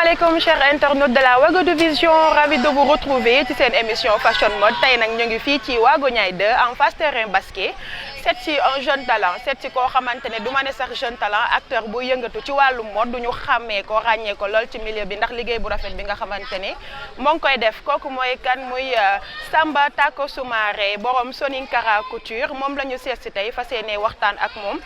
asalaamaaleykum chers internautes de la Wago Vision, ravi de vous retrouver ci seen émission fashion mode tey nag ñu ngi fii ci Wago Niayes 2 en face terrain basket seet si un jeune talent seet si koo xamante ne du ma ne sax jeune talent acteur bu yëngatu ci wàllu mode du ñu xàmmee ko ràññee ko lool ci milieu bi ndax liggéey bu rafet bi nga xamante ne moo ngi koy def kooku mooy kan muy Samba Tako Soumaré borom Sonincara Couture moom la ñu seet si tey fas yéene waxtaan ak moom.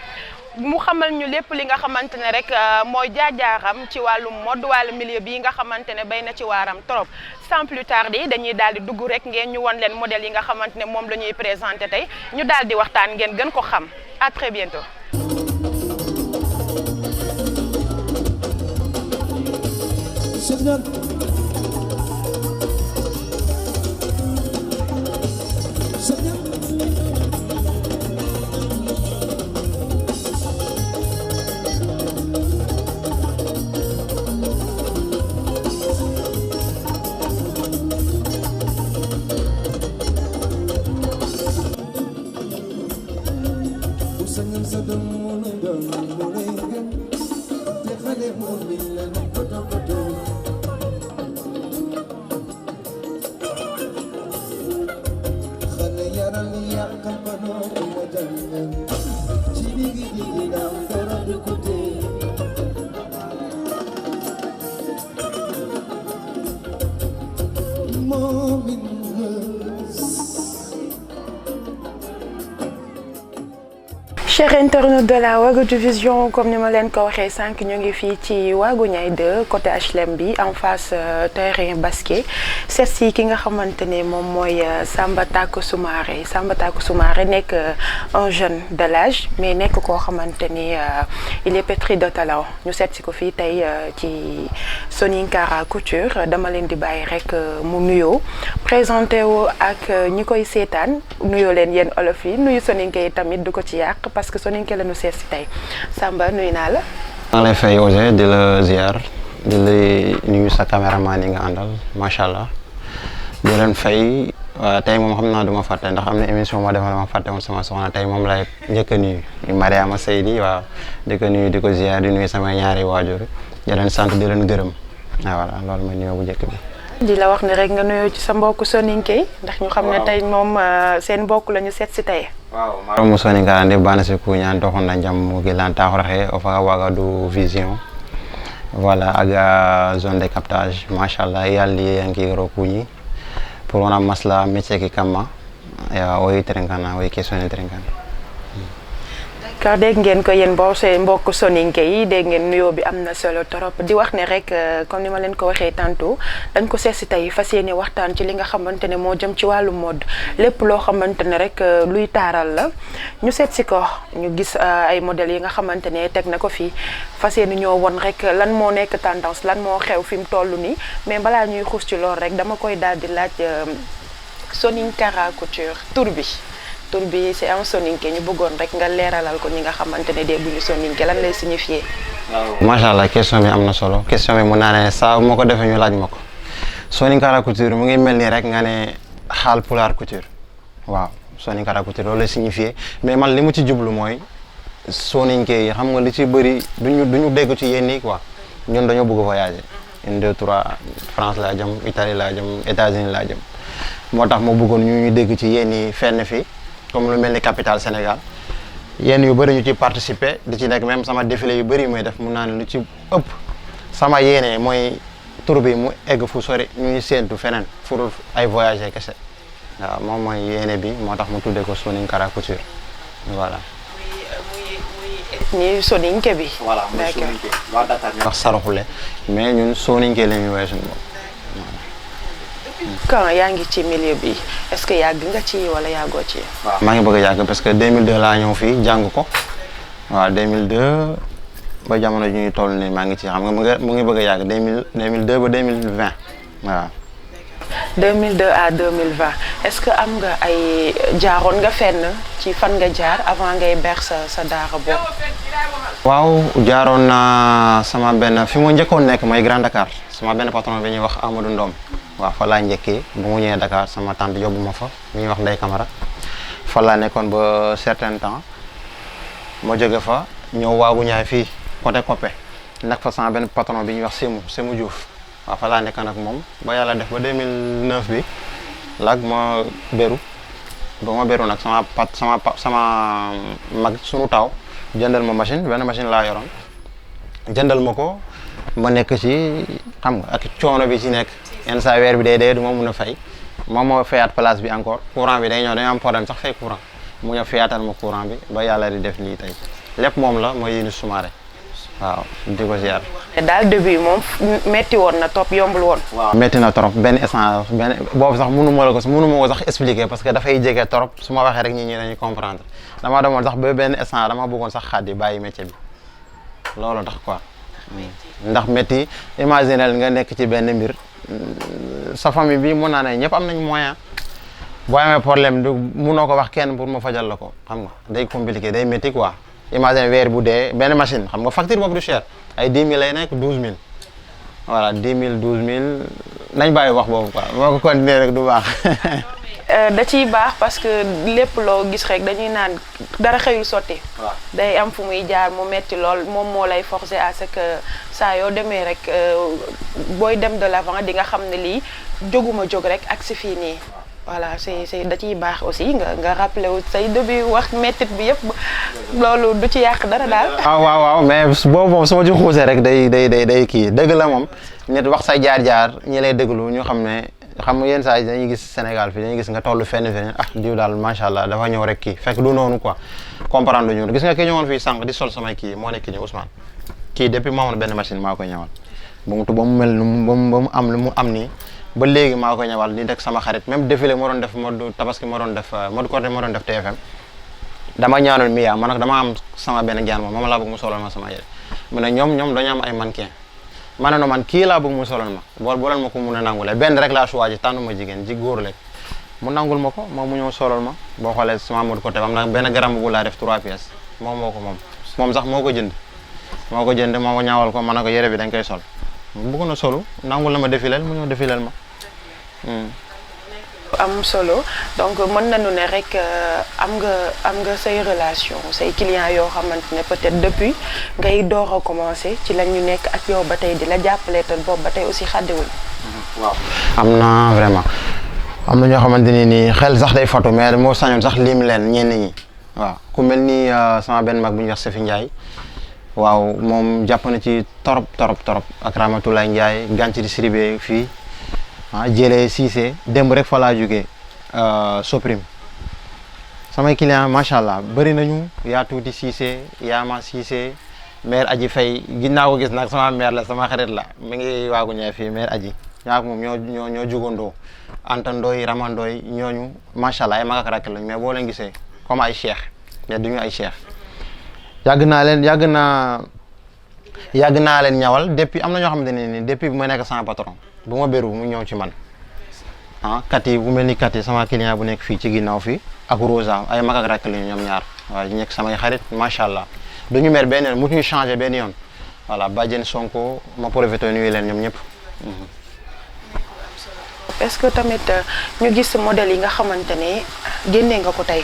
mu xamal ñu lépp li nga xamante ne rek mooy jaajaaram ci wàllum mode wàllu milieu bi nga xamante ne bay na ci waaram trop sans plus tarder dañuy daal di dugg rek ngeen ñu won leen modèle yi nga xamante ne moom la ñuy présenté tey ñu daal di waxtaan ngeen gën ko xam à très bientôt. Chers internautes de la Wago Vision, comme ni ma leen ko waxee sànq ñu ngi fii ci Wago Niayes 2 côté HLM bi en face terrain basket seet si ki nga xamante ne moom mooy Samba Tako Soumaré Samba Tako Soumaré nekk un jeune de l'âge mais nekk koo xamante ni il est pétri de talent ñu seet si ko fii tey ci Sonincara Couture dama leen di bàyyi rek mu nuyoo présenté wu ak ñi koy seetaan nuyoo leen yéen olof yi nuyu soninke yi tamit du ko ci yàq parce que soninke la ñu seet si tey Samba nuyu naa la. maa lay fay Ousseyn di la ziar di la nuyu sa caméraman yi nga àndal macha allah di leen fay tey moom xam naa du ma fàtte ndax am na émission ma defal ma fàtte woon sama soxna tey moom lay njëkk a nuyu Mariama Seydi waaw di ko nuyu di ko ziar di nuyu samay ñaari waajur di leen sant di leen gërëm voilà loolu mooy nuyoo bu njëkk bi. di la wax ne rek nga nuyoo ci sa mbokku soninke ndax ñu xam ne tey moom seen mbokk la ñu seet si tey. waaw maromu Sonincara nde bana si kuñan doxona jam gilan taxoraxe o faga Wago Vision voilà aga zone de captage machallah yalli yanki ro kuñi pour wona masla métier ki kamma ya oyi trenkana oyi question trenkana. D'accord dégg ngeen ko yéen boo seen mbokk soninke yi dégg ngeen nuyoo bi am na solo trop di wax ne rek comme ni ma leen ko waxee tantôt dañ ko seet si tey fas yéene waxtaan ci li nga xamante ne moo jëm ci wàllu mode lépp loo xamante ne rek luy taaral la ñu seet si ko ñu gis ay modèles yi nga xamante ne teg na ko fii fas yéene ñoo won rek lan moo nekk tendance lan moo xew fi mu toll nii mais balaa ñuy xuus ci loolu rek dama koy daal di laaj Sonincara Couture tur bi c'est en soninke ñu bëggoon rek nga leeralal ko ñi nga xamante ne dégguñu soninke lan lay signifier. macha allah question bi am na solo question bi mun naa ne saa moo ko defee ñu laaj ma ko Sonincara Couture mu ngi mel nii rek nga ne Haalpulaar Couture waaw Sonincara Couture loolu lay signifier mais man li mu ci jublu mooy soninke yi xam nga li ci bëri duñu dégg ci yéen yi quoi ñun dañoo bëgg voyager 1 2 3 France laa jëm Italie laa jëm États-Unis laa jëm moo tax mu bëggoon ñu dégg ci yéen yi fenn fii. comme lu mel ni capitale Sénégal yenn yu bëri ñu ci participer di ci nekk même sama défilé yu bëri muy def mun naa ne lu ci ëpp sama yéene mooy tur bi mu egg fu sori ñu ngi séentu feneen pour ay voyager kese waaw moom mooy yéene bi moo tax mu tuddee ko Sonincara Couture voilà. muy soninke bi. voilà muy soninke waa Dakar ñu wax saraxule mais ñun soninke la ñuy woowee suñu bopp. quand yaa ngi ci milieu bi est-ce que yàgg nga ci wala yàggoo ci. waaw maa ngi bëgg a yàgg parce que 2002 laa ñëw fii jàng ko waaw 2002 ba jamono ji ñuy toll nii maa ngi ci xam nga mu ngi bëgg a yàgg 2002 ba 2020 waaw. 2002 à 2020 est-ce que am nga ay jaaroon nga fenn ci fan nga jaar avant ngay ber sa daara boobu. waaw jaaroon naa sama benn fi mu njëkkoon nekk mooy Grand Dakar sama benn patron bi ñuy wax Amadou Ndom waaw fa laa njëkkee bu mu ñëwee Dakar sama tante yóbbu ma fa ñuy wax Ndeye Camara fa laa nekkoon ba certain temps ma jóge fa ñëw Wago Niayes fii côté Coppé nag fa sama benn patron bi ñuy wax Sémou Diouf waaw fa laa nekk nag moom ba yàlla def ba 2009 bi lag ma beru ba ma beru nag sama mag sunu taw jëndal ma machine benn machine laa yoroon jëndal ma ko ma nekk ci xam nga ak coono bi ci nekk yenn saa weer bi day dee du ma mun a fay moom moo fayaat place bi encore courant bi day ñëw dañoo am problème sax fay courant mu ñëw fayaatal ma courant bi ba yàlla di def lii tey lépp moom la mooy Younouss Soumaré waaw di ko ziar. daal début moom metti woon na trop yombul woon. waaw metti na trop benn instant boobu sax mënu ma ko sax expliquer parce que dafay jege trop su ma waxee rek ñi dañuy comprendre dama demoon sax ba benn instant dama bëggoon sax xaddi bàyyi métier bi loolu tax quoi. ndax métti imaginel nga nekk ci benn mbir sa famille bi mun naa ne ñëpp am nañ moyen boo amee problème du munoo ko wax kenn pour mu fajal la ko xam nga day compliqué day métti quoi imagine weer bu dee benn machine xam nga facture boobu du cher ay 10 000 lay nekk 12 000 voilà 10 000 12 000 nañ bàyyi wax boobu quoi moo ko continuer rek du baax. da ciy baax parce que lépp loo gis rek dañuy naan dara xëyul sotti. day am fu muy jaar mu metti lool moom moo lay forcer à ce que saa yoo demee rek booy dem de l'avant di nga xam ne lii jóguma jóg rek ak si fii nii. voilà c'est da ciy baax aussi nga rappelé wu say début wax mettit bi yëpp loolu du ci yàq dara daal. waaw mais boobu moom su ma ci xuusee rek day kii dëgg la moom nit wax say jaar-jaar ñi lay déglu ñu xam ne. xam nga yenn saa yi dañuy gis Sénégal fii dañuy gis nga toll fenn diw daal macha allah dafa ñëw rek kii fekk du noonu quoi comprendre ñu gis nga ki ñëwoon fii sànq di sol samay kii moo nekk nii Ousmane kii depuis moo amoon benn machine maa koy ñëwal ba mu mel ba mu am lu mu am nii ba léegi maa koy ñëwal di nekk sama xarit même défilé moo doon def mode tabaski moo doon def mode Korité moo doon def TFM dama ñaanal Mia man nag dama am sama benn jaan moom laa bëgg mu solal ma sama yére mu ne ñoom dañu am ay mannequin ma ne man kii laa bëgg mu solal ma booleel ma ko mun a nangule benn rek laa choisi tànnu ma jigéen ji góor lekk mu nangul ma ko moom mu ñëw solal ma boo xoolee sama mode Korité am na benn garam bu laa def 3 pièces moom sax moo ko jënd moo ko ñaawal ko ma ne ko yére bi dañ koy sol bëgg na solu nangul la ma défileel mu ñëw défileel ma. am solo donc mën nañu ne rek am nga say relation say clients yoo xamante ne peut-être depuis ngay door a commencer ci la ñu nekk ak yow ba tey di la jàppale te boobu ba tey aussi xàddiwuñ. waaw am na vraiment am na ñoo xamante ni nii xel sax day fatu mais moo sañoon sax lim leen ñenn ñi waaw ku mel ni sama benn mag bu ñuy wax Sefi Ndiaye waaw moom jàpp na ci torop ak Ramatoulaye Ndiaye gàncax di Siribé fii. jëlee Cissé démb rek fa laa jógee Soprim samay client macha allah bëri nañu yaa tuuti Cissé yaa ma Cissé maire aji fay ginnaaw ko gis nag sama maire la sama xarit la mi ngi waagu ñëw fii maire aji ñaak moom ñoo jugandoo Anta Ndoy Rama Ndoy ñooñu macha allah ay mag ak rakk lañ mais boo leen gisee comme ay cheikh mais duñu ay cheikh yàgg naa leen ñawal depuis am na ñoo xamante ne ni depuis bu ma nekk sama patron bu ma béru mu ñëw ci man kat yi bu mel ni kat yi sama client bu nekk fii ci ginnaaw fii ak Rosa ay mag ak rakk lañu ñoom ñaar waaye ñu nekk samay xarit macha allah duñu mer benn yoon mu ñuy changé benn yoon voilà Badiane Sonko ma profité nuyu leen ñoom ñëpp. est-ce que tamit ñu gis modèle yi nga xamante ne génnee nga ko tey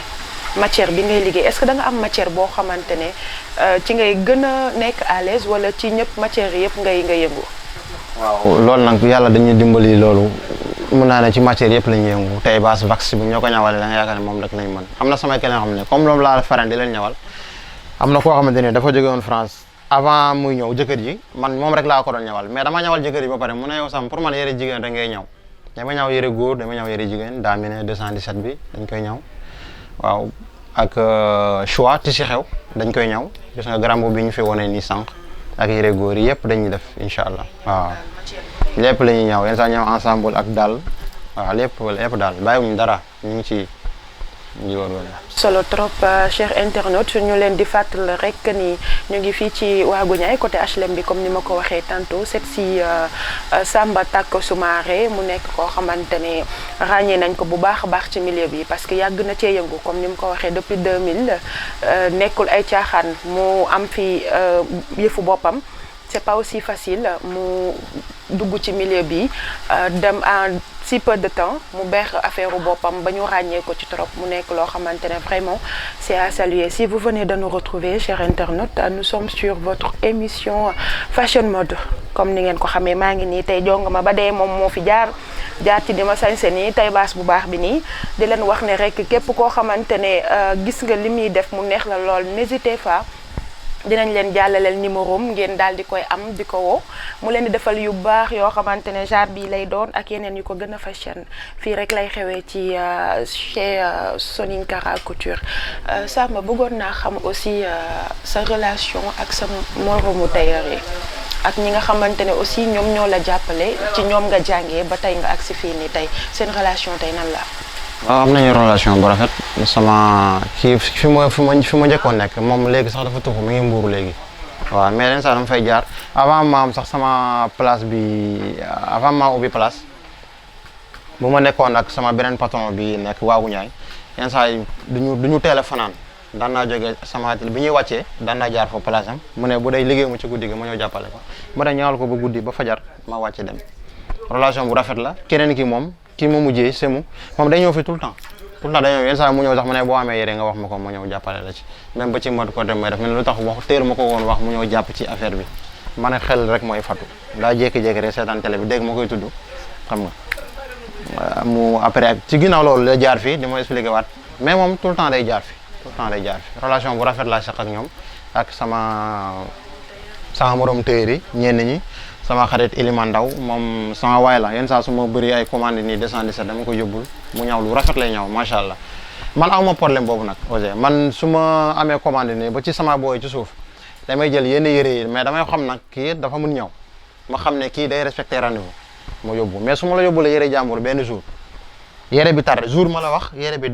matière bi ngay liggéey est-ce que da nga am matière boo xamante ne ci ngay gën a nekk à l'aise wala ci ñëpp matière yëpp ngay yëngu. waaw loolu nag yàlla dañuy dimbali loolu mun naa ne ci matière yëpp la ñuy yëngu tey baas vax bu ñoo ko ñawalee da nga yaakaar ne moom rek lañ mën am na samay client xam ne comme loolu laa faral di leen ñawal am na koo xamante ne dafa jóge woon France avant muy ñëw jëkkër ji man moom rek laa ko doon ñawal mais dama ñawal jëkkër ji ba pare mu ne yow sam pour man yére jigéen rek ngay ñaw dama ñaw yére góor dama ñaw yére jigéen daa mi ne 217 bi dañ koy ñaw waaw ak choix ti si xew dañ koy ñaw gis nga garambu bi ñu fi wone nii sànq ak yére góor yi yëpp dañuy def incha allah waaw lépp la ñuy ñaw yenn saa ñëw ensemble ak daal waaw lépp daal bàyyiwuñu dara ñu ngi ci solo trop cher internaute ñu leen di fàttali rek ni ñu ngi fii ci Waagu Ñaay côté HLM bi comme ni ma ko waxee tantôt seet si Samba Tako Soumaré mu nekk koo xamante ne ràññee nañ ko bu baax a baax ci milieu bi parce que yàgg na cee yëngu comme ni mu ko waxee depuis 2000 nekkul ay caaxaan mu am fi yëfu boppam. C'est pas aussi facile mu dugg ci milieu bi dem en si peu de temps mu beex affaire u boppam ba ñu ràññee ko ci trop mu nekk loo xamante ne vraiment c'est à saluer. Si vous venez de nous retrouver chers internautes, nous sommes sur votre émission Fashion Mode comme ni ngeen ko xamee maa ngi nii tey jongama ba dee moom moo fi jaar ci di ma sañse nii tey baas bu baax bi nii di leen wax ne rek képp koo xamante ne gis nga li muy def mu neex la lool n'hésitez pas dinañ leen jàllaleel numéro ngeen daal di koy am di ko woo mu leen di defal yu baax yoo xamante ne genre bii lay doon ak yeneen yu ko gën a fashion fii rek lay xewee ci chez Sonincara Couture. Samba bëggoon naa xam aussi sa relation ak sa moromu tailleur yi ak ñi nga xamante ne aussi ñoom ñoo la jàppale ci ñoom nga jàngee ba tey nga agsi fii nii tey seen relation tey nan la. waaw am nañu relation bu rafet sama kii fi ma njëkkoon nekk moom léegi sax dafa tuxu mi ngi Mbuur léegi waaw mais leen sax dama fay jaar avant ma am sax sama place bi avant ma ubbi place bu ma nekkoon ak sama beneen patron bi nekk waagu ñaay yenn saa yi duñu teel a fanaan daan naa jógee sama bi ñuy wàccee daan naa jaar fa place am mu ne bu dee liggéey mu ci guddi gi ma ñëw jàppale ko ma dem ñaawal ko ba guddi ba fajar ma wàcce dem relation bu rafet la keneen ki moom kii ma mujjee semu moom day ñëw fi tout le temps day ñëw yenn saa mu ñëw sax mu ne boo amee yére nga wax ma ko ma ñëw jàppale la ci même ba ci mode côté may def mais lu tax wax téer ma ko woon wax mu ñëw jàpp ci affaire bi ma ne xel rek mooy fatu daa jékki-jékki rek seetaan télé bi dégg ma koy tudd xam nga mu après ci ginnaaw loolu la jaar fii di ma expliqué waat mais moom tout le temps day jaar fi relation bu rafet laa seq ak ñoom ak sama morom téer yi ñenn ñi sama xarit Iliman Ndaw moom sama waay la yenn saa su ma bëri ay commande nii 217 dama ko yóbbul mu ñaw lu rafet lay ñaw macha allah man awma problème boobu nag Ouzin man su ma amee commande nii ba ci sama booy ci suuf damay jël yenn yëre yi mais damay xam nag kii dafa mun ñaw ma xam ne kii day respecté rendez-vous ma yóbbu mais su ma la yóbbulee yëre jàmbur benn jour yëre bi tardé jour ma la wax yëre bi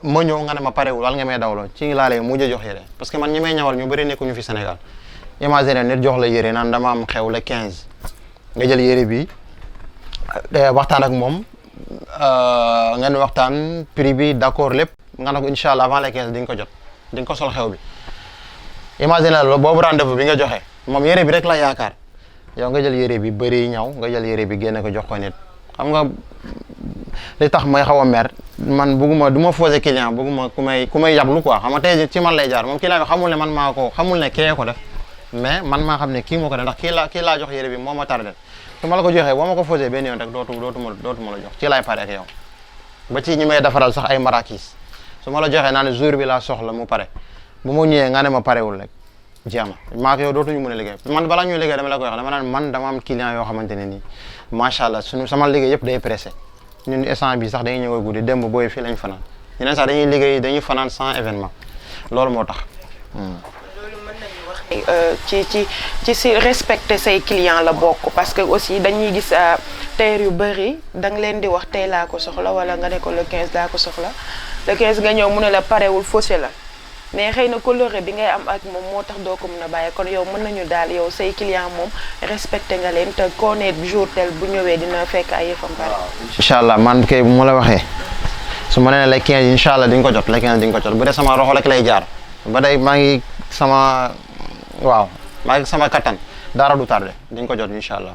ma ñëw nga ne ma parewul wala nga may dawloo ci laa lay mujj a jox yëre parce que man ñi may ñawal ñu bëri nekkuñu fi Sénégal imagine nit jox la yére naan dama am xew le 15 nga jël yére bi waxtaan ak moom ngeen waxtaan prix bi d'accord lépp nga ne ko incha allah avant le 15 di nga ko jot di nga ko sol xew bi imagine la boobu rendez-vous bi nga joxe moom yére bi rek la yaakaar yow nga jël yére bi bëri ñaw nga jël yére bi génne ko jox ko nit xam nga li tax may xaw a mer man bëgguma du ma fausser client bëgguma ku may yablu quoi xam nga tey ci man lay jaar moom client bi xamul ne man maa ko xamul ne kee ko def mais man maa xam ne kii moo ko def ndax kii laa jox yére bi moo ma tardé su ma la ko joxee boo ma ko fausser benn yoon rek dootuma la jox ci laay pare ak yow ba ci ñi may defaral sax ay marakis su ma la joxee naa ne jour bi laa soxla mu pare bu ma ñëwee nga ne ma parewul rek jeex na maa ak yow dootuñu mën a liggéey man balaa ñuy liggéey dama la koy wax dama naan man dama am client yoo xamante ne nii macha allah sama liggéey yëpp day pressé ñun instant bi sax dañuy ñëw guddi démb booy fii lañ fanaan ñeneen sax dañuy liggéey dañuy fanaan sans événement loolu moo tax. ci si respecter say client la bokk parce que aussi dañuy gis tailleur yu bëri da nga leen di wax tey laa ko soxla wala nga ne ko le 15 laa ko soxla le 15 nga ñëw mu ne la parewul faussé la mais xëy na coloré bi ngay am ak moom moo tax doo ko mën a bàyyi kon yow mën nañu daal yow say client moom respecté nga leen te koo ne jour tel bu ñëwee dina fekk ay yëfam pare. incha allah man kay bu ma la waxee su ma nee le 15 incha allah di nga ko jot le 15 di nga ko jot bu dee sama roxo rek lay jaar ba day maa ngi sama kattan dara du tardé di nga ko jot incha allah.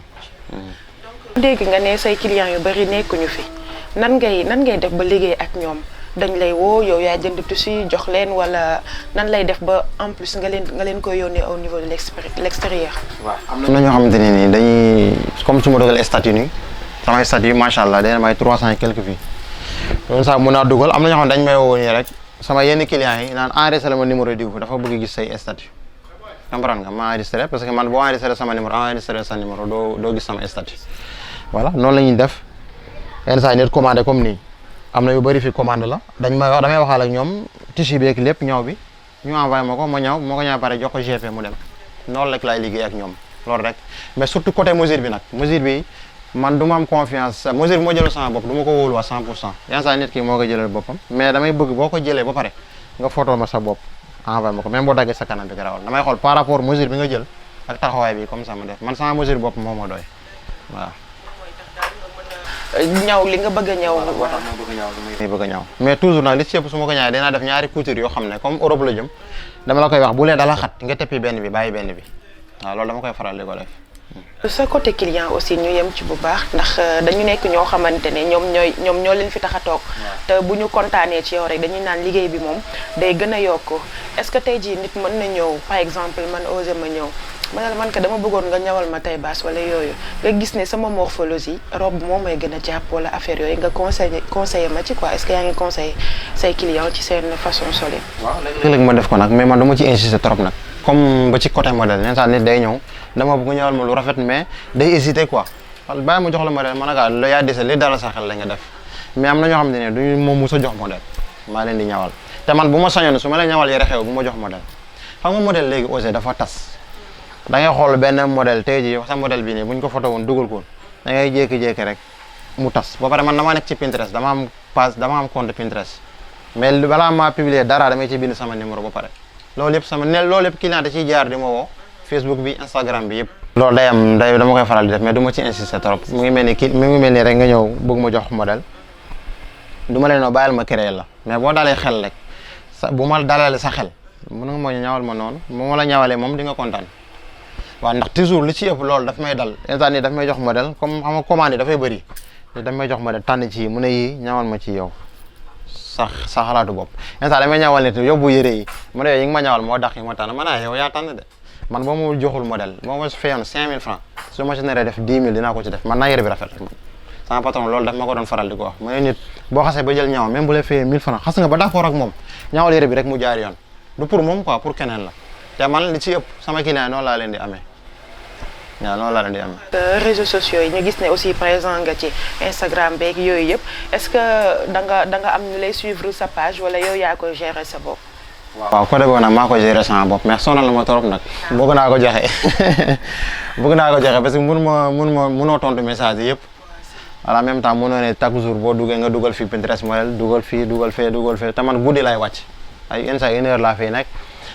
dégg nga ne say client yu bari nekkuñu fi nan ngay def ba liggéey ak ñoom. dañ lay woo yow yaa jënd tissu jox leen wala nan lay def ba en plus nga leen koy yónnee au niveau de l'extérieur. waaw am na ñoo xamante ne nii dañuy comme su ma dugal statut nii samay statut macha allah day may 300 et quelques fii loolu sax mën naa dugal am na ñoo xam ne dañ may woo nii rek sama yenn clients yi naan enregistré ma numéro diw dafa bëgg gis say statut comprendre nga ma enregistré parce que man boo enregistré sama numéro enregistré sa numéro doo gis sama statut voilà noonu la ñuy def yenn saa yi nit commandé comme nii. am na yu bëri fi commande la damay waxaal ak ñoom tissu beeg lépp ñaw bi ñu envoyé ma ko ma ñaw moo ko ñaw pare jox ko GP mu dem noonu rek laay liggéey ak ñoom loolu rek mais surtout côté mesure bi nag mesure bi man du ma am confiance mesure bi moo jëlal sama bopp du ma ko wóolu à 100% yenn saa nit ki moo ko jëlal boppam mais damay bëgg boo ko jëlee ba pare nga photo ma sa bopp envoyé ma ko même boo daggee sa kanam bi garawal damay xool par rapport mesure bi nga jël ak taxawaay bi comme ça ma def man sama mesure bopp moo ma doy waaw. ñaw li nga bëgg a ñaw bëgg a ñaw mais toujours nag li ci ëpp su ma ko ñaawee dinaa def ñaari couture yoo xam ne comme Europe la jëm dama la koy wax bu leen dala xat nga teppi benn bi bàyyi benn bi waaw loolu dama koy faral di ko def. sa côté client aussi ñu yem ci bu baax ndax dañu nekk ñoo xamante ne ñoom ñoo leen fi tax a toog te bu ñu kontaanee ci yow rek dañuy naan liggéey bi moom day gën a yokk est-ce que tey jii nit mën na ñëw par exemple man osé ma ñëw ma ne la man ka dama bëggoon nga ñawal ma taille basse wala yooyu nga gis ne sama morphologie robe moom may gën a jàpp wala affaire yooyu nga conseillé ma ci quoi est-ce que yaa ngi conseillé say clients ci seen façon solide. waaw léeg-léeg ma def ko nag mais man dama ci insister trop nag comme ba ci côté modèle yenn saa nit day ñëw dama bëgg ñawal ma lu rafet mais day hésiter quoi bàyyi ma jox la modèle man nag la yaa dese li dala sa xel la nga def mais am na ñoo xam ne duñu moom mos a jox modèle maa leen di ñawal te man bu ma sañoon su ma la ñawal yére xew bu ma jox modèle xam nga modèle léegi osé dafa tas da ngay xool benn modèle tey jii sa modèle bii nii bu ñu ko photo woon dugal ko da ngay jékki-jékki rek mu tas ba pare man damaa nekk ci Pinterest dama am page dama am compte Pinterest mais balaa maa publier dara damay ci bind sama numéro ba pare loolu yëpp loolu yëpp client da ciy jaar di ma woo Facebook bi Instagram bi yëpp. loolu day dama koy faral di def mais du ma ci insister trop mu ngi mel ni rek nga ñëw bëgg ma jox modèle du ma leen noo bàyyil ma créer la mais boo dalee xel rek bu ma dalalee sa xel mën nga moo ñawal ma noonu bu ma la ñawalee moom di nga kontaan. waaw ndax toujours li ci ëpp loolu daf may dal instant nii daf may jox modèle comme xam nga commande yi dafay bëri daf may jox modèle tànn ci mu ne yii ñawal ma ci yow sa xalaatu bopp instant damay ñawal nit yóbbu yëre yi mu ne yi nga ma ñawal moo dax yi ma tànn man yow yaa tànn de man boo ma joxul modèle boo ma fayoon 5000 francs su ma ci naree def 10 000 dinaa ko ci def man naa yëre bi rafet rek man sama patron loolu daf ma ko doon faral di ko wax mu ne nit boo xasee ba jël ñaw même bu la fayee 1000 francs xas nga ba d'accord ak moom ñawal yëre bi rek mu jaar yoon du pour moom quoi pour keneen la te man li ci ëpp sama client noonu laa leen di amee waaw noonu laa leen di amee. réseaux sociaux yi ñu gis ne aussi présent nga ci Instagram beeg yooyu yëpp est-ce que da nga am ñu lay suivre sa page wala yow yaa koy gérer sa bopp. waaw côté boobu nag maa ko gérer sama bopp mais sonal na ma trop nag bëgg naa ko joxe parce que mënoo tontu message yi yëpp en même temps mënoo ne chaque jour boo duggee nga dugal fii Pinterest modèle dugal fii dugal fee te man guddi laay wàcc ay yenn saa 1 heure laa fii nekk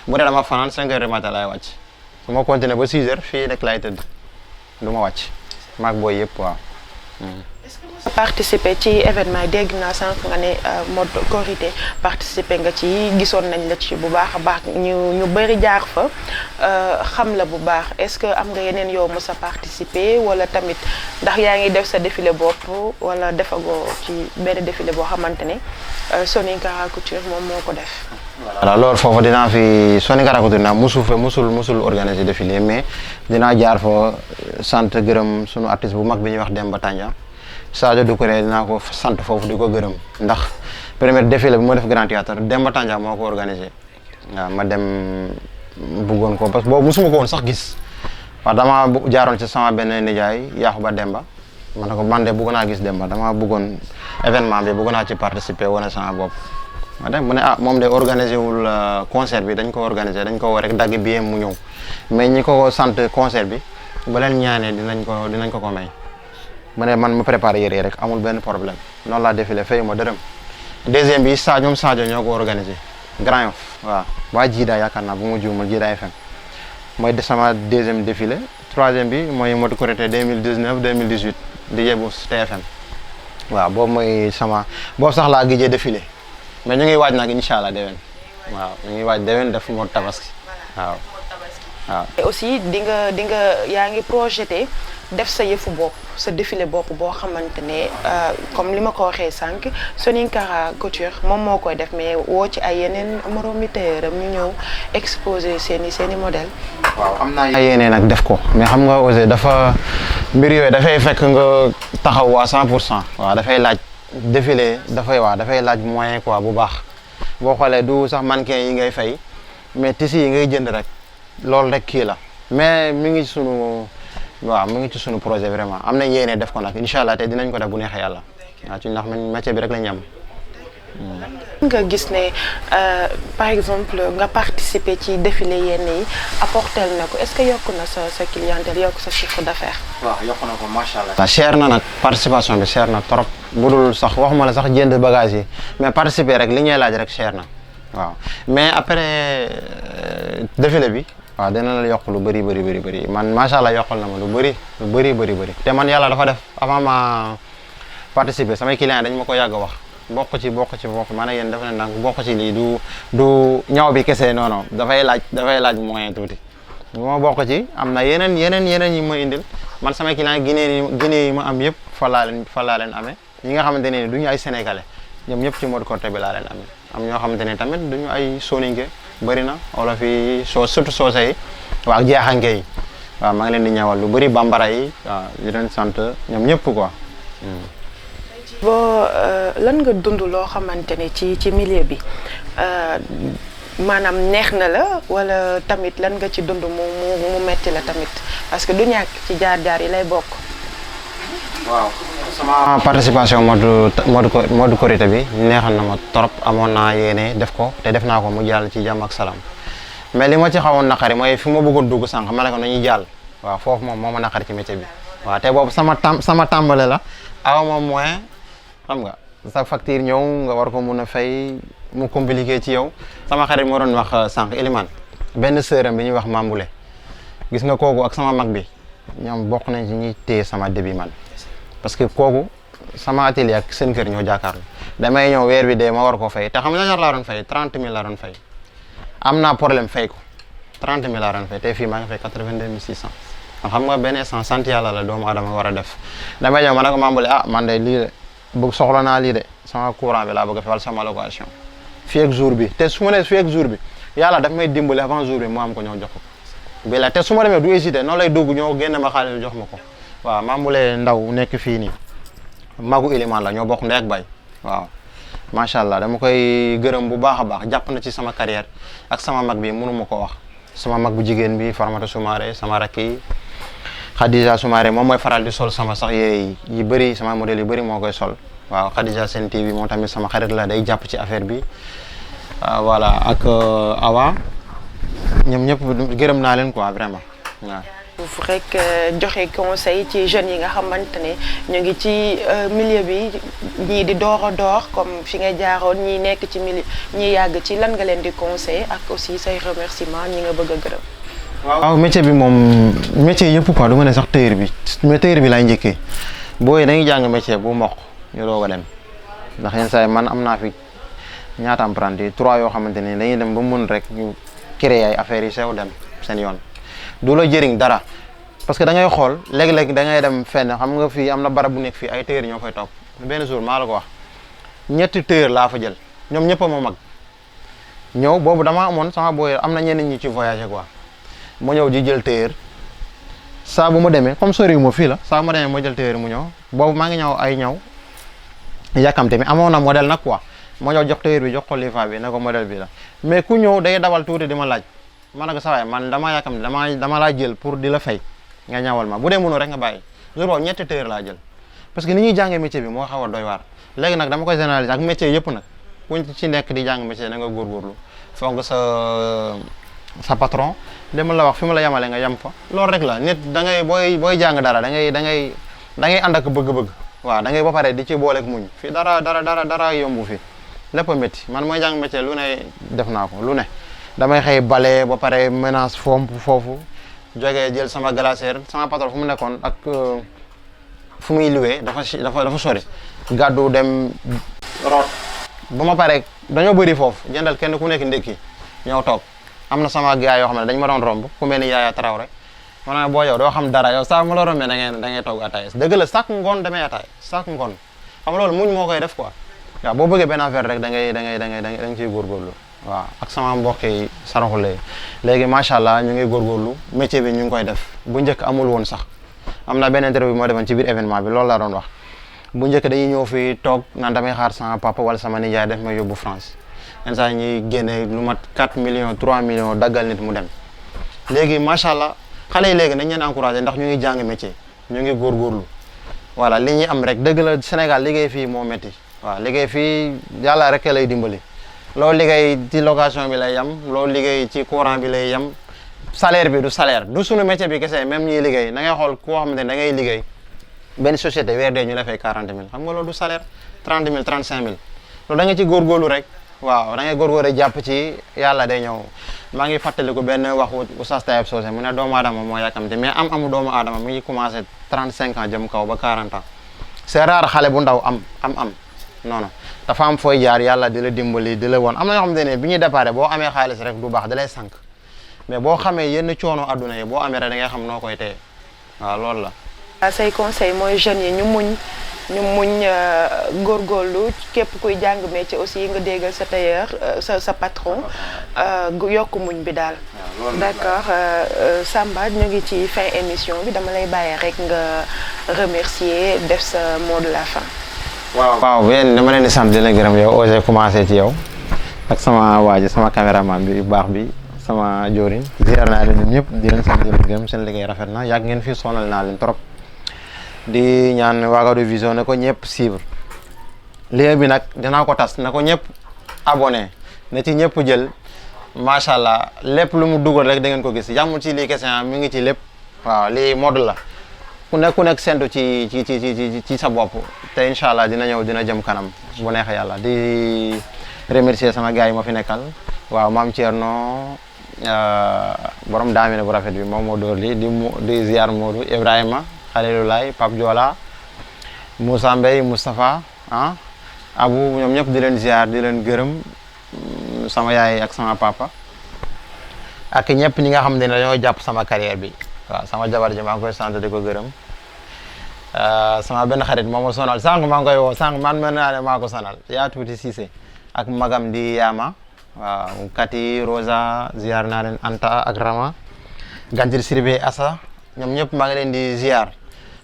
bu dee dama fanaan 5 heures du matin laay wàcc. su ma continuer ba 6 heures fii rek laay tëdd du ma wàcc maag booy yëpp waaw. est-ce que nga participer ci événement yi dégg naa sànq nga ne mode Korité participer nga ci gisoon nañ la ci bu baax a baax ñu bëri jaar fa xam la bu baax est-ce que am nga yeneen yow mës a participer wala tamit ndax yaa ngi def sa défilé bopp wala defagoo ci benn défilé boo xamante ne Soninka Couture moom moo ko def. voilà loolu foofu dinaa fi Soninka Couture naa musul organiser défilé mais dinaa jaar fa sant gërëm sunu artiste bu mag bi ñuy wax Demba Tandia Sadio Doucouré dinaa ko sant foofu di ko gërëm ndax premier défilé bi moo def Grand Théâtre Demba Tandia moo ko organisé waaw ma dem bëggoon ko parce que boobu musuma ko woon sax gis waaw dama jaaroon ci sama benn nijaay Yaxuba Demba ma ne ko man de bëgg naa gis Demba dama bëggoon événement bi bëgg naa ci participer wane sama bopp. ma dem mu ne moom de organisé wul concert bi dañ ko organisé dañ ko woo rek dagg bi mu ñëw mais ñi ko sant concert bi ba leen ñaanee dinañ ko may mu ne man ma préparé yére rek amul benn problème noonu laa défilé fay ma dërëm. deuxième bi Sadio ñoo ko organisé Grand Yoff waaw waa Jida yaakaar naa bu ma juumul Jida FM mooy sama deuxième défilé troisième bi mooy mode Korité 2019 2018 di yebu TFM waaw boobu mooy boobu sax laa gëjee défilé. mais ñu ngi waaj nag incha allah déwén waaw ñu ngi waaj déwén def mode tabaski waaw. et aussi di nga yaa ngi projeté def sa yëfu bopp sa défilé bopp boo xamante ne comme li ma ko waxee sànq Soninka Couture moom moo koy def mais woo ci ay yeneen moromi tailleuram ñu ñëw exposé seen i modèle. waaw am naa yéene nag def ko mais xam nga aussi dafa mbir yooyu dafay fekk nga taxaw waa 100%. waaw dafay laaj. défilé dafay laaj moyen quoi bu baax boo xoolee du sax mannequin yi ngay fay mais tissu yi ngay jënd rek loolu rek kii la mais mi ngi ci sunu projet vraiment am na yéene def ko nag incha allah te dinañ ko def bu neexee yàlla waaw ci ndax métier bi rek lañ am. nga gis ne par exemple nga participer ci défilé yenn yi apporter na ko est-ce que yokk na sa clientèle yokk sa chiffre d'affaires. waaw yokk na ko macha allah. cher na nag participation bi cher na trop budul sax waxuma la sax jënd bagage yi mais participer rek li ñuy laaj rek cher na waaw mais après défilé bi waaw dina la yokk lu bëri man macha allah yokkal na ma lu bëri te man yàlla dafa def avant ma participer samay clients dañ ma ko yàgg a wax. bokk ci ma ne yéen dafa ne nag bokk ci lii du ñaw bi kese non dafay laaj moyen tuuti bu ma bokk ci am na yeneen yi ma indil man samay client Guinée yi ma am yëpp fa laa leen amee ñi nga xamante ne du ñu ay sénégalais ñoom ñëpp ci mode Korité bi laa leen amee am ñoo xamante ne tamit du ñu ay soninke bëri na wala fi surtout soose yi waa jeexanke yi waaw maa ngi leen di ñawal lu bëri bambara yi waaw di leen sant ñoom ñëpp quoi. boo lan nga dund loo xamante ne ci milieu bi maanaam neex na la wala tamit lan nga ci dund mu metti la tamit parce que du ñàkk ci jaar-jaar yi lay bokk. waaw sama participation mode Korité bi neexal na ma trop amoon naa yéene def ko te def naa ko mu jàll ci jàmm ak salaam mais li ma ci xawoon naqari mooy fi ma bëggoon dugg sànq ma ne ko nañuy jàll waaw foofu moom moo ma naqari ci métier bi waaw te boobu sama tàmbale la aw ma moyen xam nga sa facture ñëw nga war ko mun a fay mu compliqué ci yow sama xarit moo doon wax sànq Elimane benn sœuram bi ñuy wax Mamboulé gis nga kooku ak sama mag bi ñoom bokk nañ ci ñuy téye sama début man parce que kooku sama atelier ak seen kër ñoo jàkkaarloo damay ñëw weer bi dee ma war koo fay te xam nga ñaar laa doon fay 30 000 laa doon fay am naa problème fay ko 30 000 laa doon fay te fii maa ngi fay 82 600 xam nga benn instant sant yàlla la doomu adama war a def damay ñëw ma ne ko Mamboulé man de lii de bëgg soxla naa lii de sama courant bi laa bëgg a fay wala sama location fii ak jour bi te su ma nee fii ak jour bi yàlla daf may dimbali avant jour bi mu am ko ñëw jox ko bi la te su ma demee du hésité noonu lay dugg ñëw génne ma xaalis jox ma ko waaw Mamboulé Ndaw nekk fii nii magu Elimane la ñoo bokk ndey ak bay waaw macha allah dama koy gërëm bu baax a baax jàpp na ci sama carrière ak sama mag bi mënu ma ko wax sama mag bu jigéen bi Farmata Soumaré sama rakk yi Khadija Soumaré moom mooy faral di sol sama sax yi bëri sama modèle yu bëri moo koy sol waaw Khadija Sen TV moom tamit sama xarit la day jàpp ci affaire bi voilà ak Awa ñoom ñëpp gërëm naa leen quoi vraiment waaw. foofu rek joxe conseil ci jeunes yi nga xamante ne ñu ngi ci milieu bi ñii di door a door comme fi nga jaaroon ñii nekk ci milieu ñii yàgg ci lan nga leen di conseil ak aussi say remerciement ñi nga bëgg a gërëm. waaw métier bi moom métier yëpp quoi du ma ne sax tailleur bi mais tailleur bi laay njëkkee booy dañuy jàng métier bu mokk ñu doog a dem ndax yenn saa yi man am naa fi ñaata apprenti 3 yoo xamante ne dañuy dem ba mën rek ñu créer ay affaires yi sew dem seen yoon du la jëriñ dara parce que da ngay xool léeg-léeg da ngay dem fenn xam nga fii am na barab bu nekk fii ay tailleur ñoo fay toog benn jour maa la ko wax ñetti tailleur laa fa jël ñoom ñëpp a ma mag ñëw boobu dama amoon sama booy am na ñenn ñi ci voyagé quoi mu ñëw di jël tailleur saa bu ma demee comme soriwuma ma fii la saa bu ma demee ma jël tailleur mu ñëw boobu maa ngi ñëw ay ñëw yàkkamte mi amoon na modèle nag quoi ma ñëw jox tailleur bi jox ko liifa bi ne ko modèle bi la mais ku ñëw day dawal tuuti di ma laaj ma ne ko sa waay man dama yàkkamte dama laa jël pour di la fay nga ñawal ma bu dee mënoo rek nga bàyyi jour boobu ñetti tailleur laa jël parce que ni ñuy jàngee métier bi moo xaw a doy waar léegi nag dama koy généraliser ak métier yëpp nag kuñ ci nekk di jàng métier da nga góorgóorlu foog sa patron demal la wax fi mu la yemale nga yem fa loolu rek la nit da ngay booy jàng dara da ngay ànd ak bëgg-bëgg waaw da ngay ba pare di ci booleeg muñ fii dara yombu fi lépp a métti man mooy jàng métier lu ne def naa ko lu ne damay xëy bale ba pare ménage foofu jógee jël sama glacière sama patron fu mu nekkoon ak fu muy luwee dafa sori gàddu dem root ba ma pare dañoo bëri foofu jëndal kenn ku nekk ndékki ñëw toog am na sama gars yoo xam ne dañ ma doon romb ku mel ni Yaaya Traoré ma ne boo yow doo xam dara yow saa ma la rombee da ngay toog ataaya dëgg la chaque ngoon damay ataaya chaque ngoon xam nga loolu muñ moo koy def quoi waaw boo bëggee benn affaire rek da nga ciy góorgóorlu waaw ak sama mbokk yi saraxule léegi macha allah ñu ngi góorgóorlu métier bi ñu ngi koy def bu njëkk amul woon sax am na benn interview moo defoon ci biir événement bi loolu laa doon wax bu njëkk dañuy ñëw fii toog naan damay xaar sama papa wala sama nijaay def ma yóbbu France yenn saa ñuy génne lu mat 4 millions 3 millions daggal nit mu dem léegi macha allah xale yi léegi nañ leen encouragé ndax ñu ngi jàng métier ñu ngi góorgóorlu voilà li ñuy am rek dëgg la Sénégal liggéey fii moo métti waaw liggéey fii yàlla rek lay dimbali loolu liggéey ci location bi lay yem loolu liggéey ci courant bi lay yem salaire bi du salaire du sunu métier bi kese même ñuy liggéey da ngay xool koo xamante ne da ngay liggéey benn société weer dee ñu la fay 40 000 xam nga loolu du salaire 30 000 35 000 loolu da nga ci góorgóorlu rek waaw da ngay góorgóorlu jàpp ci yàlla day ñëw maa ngi fàttaliku benn waxu Oustaz Tayeb Socé mu ne doomu aadama moo yàkkamte mais amu doomu aadama mi ngi commencé 35 ans jëm kaw ba 40 ans c'est rare xale bu ndaw am non non dafa am fooy jaar yàlla di la dimbali di la woon am na ñoo xamante ne bi ñuy déparé boo amee xaalis rek du baax da lay sànq mais boo xamee yenn coono adduna yi boo amee rek da ngay xam noo koy téye waaw loolu la. say conseil mooy jeunes yi ñu muñ góorgóorlu képp kuy jàng métier aussi nga déggal sa tailleur sa patron yokk muñ bi daal. d'accord Samba ñu ngi ci fin émission bi dama lay bàyyi rek nga remercier def sa mot de la fin. waaw yéen dama leen di sant di leen gërëm yow osé commencé ci yow ak sama waa ji sama caméraman bi baax bi sama joorin ziar naa leen ñëpp di leen sant di leen gërëm seen liggéey rafet na yàgg ngeen fii sonal naa leen trop di ñaan Ouagadougou Vision ne ko ñëpp suivre lien bi nag dinaa ko tas na ko ñëpp abonné na ci ñëpp jël macha allah lépp lu mu dugal rek da ngeen ko gis yàmmul ci lii question mi ngi ci lépp waaw lii mode la ku nekk sentu ci sa bopp te incha allah dina ñëw dina jëm kanam bu neexee yàlla di remercier sama gars yi ma fi nekkal waaw maam Thierno borom daamine bu rafet bi moom moo dóor li di ziar Modou Ibrahima Khalilulaay Pape Diola Moussa Mbaye Moustapha Abou ñoom ñëpp di leen ziar di leen gërëm sama yaay ak sama papa ak ñëpp ñi nga xam ne dañoo jàpp sama carrière bi waaw sama jabar ji maa ngi koy sant di ko gërëm sama benn xarit moo ma sonal sànq maa ngi koy woo sànq man mën naa ne maa ko sonal yaa tuuti Cissé ak magam di Yaama waaw Kati Rosa ziar naa leen Anta ak Rama Gantir Sirbe Asa ñoom ñëpp maa ngi leen di ziar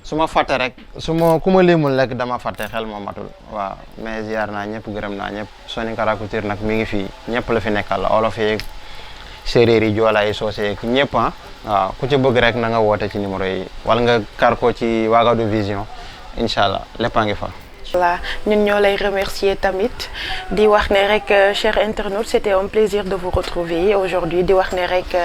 su ma fàtte rek ku ma limul rek dama fàtte xel moo matul waaw mais ziar naa ñëpp gërëm naa ñëpp Soninka Couture nag mi ngi fii ñëpp la fi nekkal la olof yeeg séeréer yi joola yi soose yeeg ñëpp waaw ku ci bëgg rek na nga woote ci numéro yi wala nga kar ko ci Ouagadougou Vision incha allah lépp a ngi fa. voilà ñun ñoo lay remercier tamit di wax ne rek chers internautes c'était un plaisir de vous retrouver aujourd'hui di wax ne rek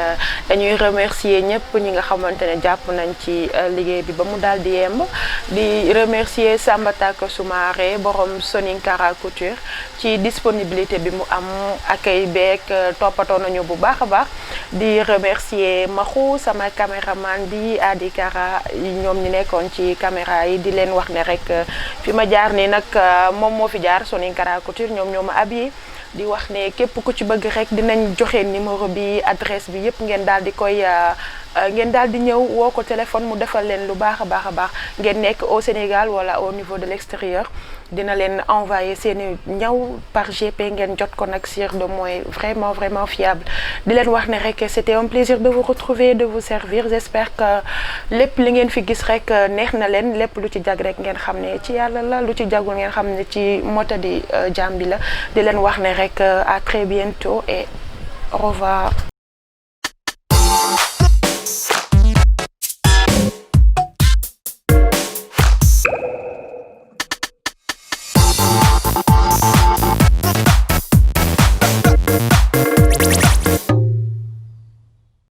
dañuy remercier ñëpp ñi nga xamante ne jàpp nañ ci liggéey bi ba mu daal di yemb di remercier Samba Tako Soumaré borom Soninka Couture ci disponibilité bi mu am accueil beeg toppatoo nañu bu baax a baax di remercier Maxu sama caméraman bi Adi Kara ñoom ñi nekkoon ci caméra yi di leen wax ne rek fi ma jaar ni nag moom moo fi jaar Soninka Couture ñoom ñoo ma habillé di wax ne képp ku ci bëgg rek dinañ joxe numéro bi adresse bi yëpp ngeen daal di koy ngeen daal di ñëw woo ko téléphone mu defal leen lu baax a baax ngeen nekk au Sénégal wala au niveau de l'extérieur dina leen envoyer seeni ñaw par GP ngeen jot ko nag sur de moyens vraiment fiable di leen wax ne rek c'était un plaisir de vous retrouver de vous servir j'espère que lépp li ngeen fi gis rek neex na leen lépp lu ci jag rek ngeen xam ne ci yàlla la lu ci jagul ngeen xam ne ci motadi jaam bi la di leen wax ne rek à très bientôt et au revoir.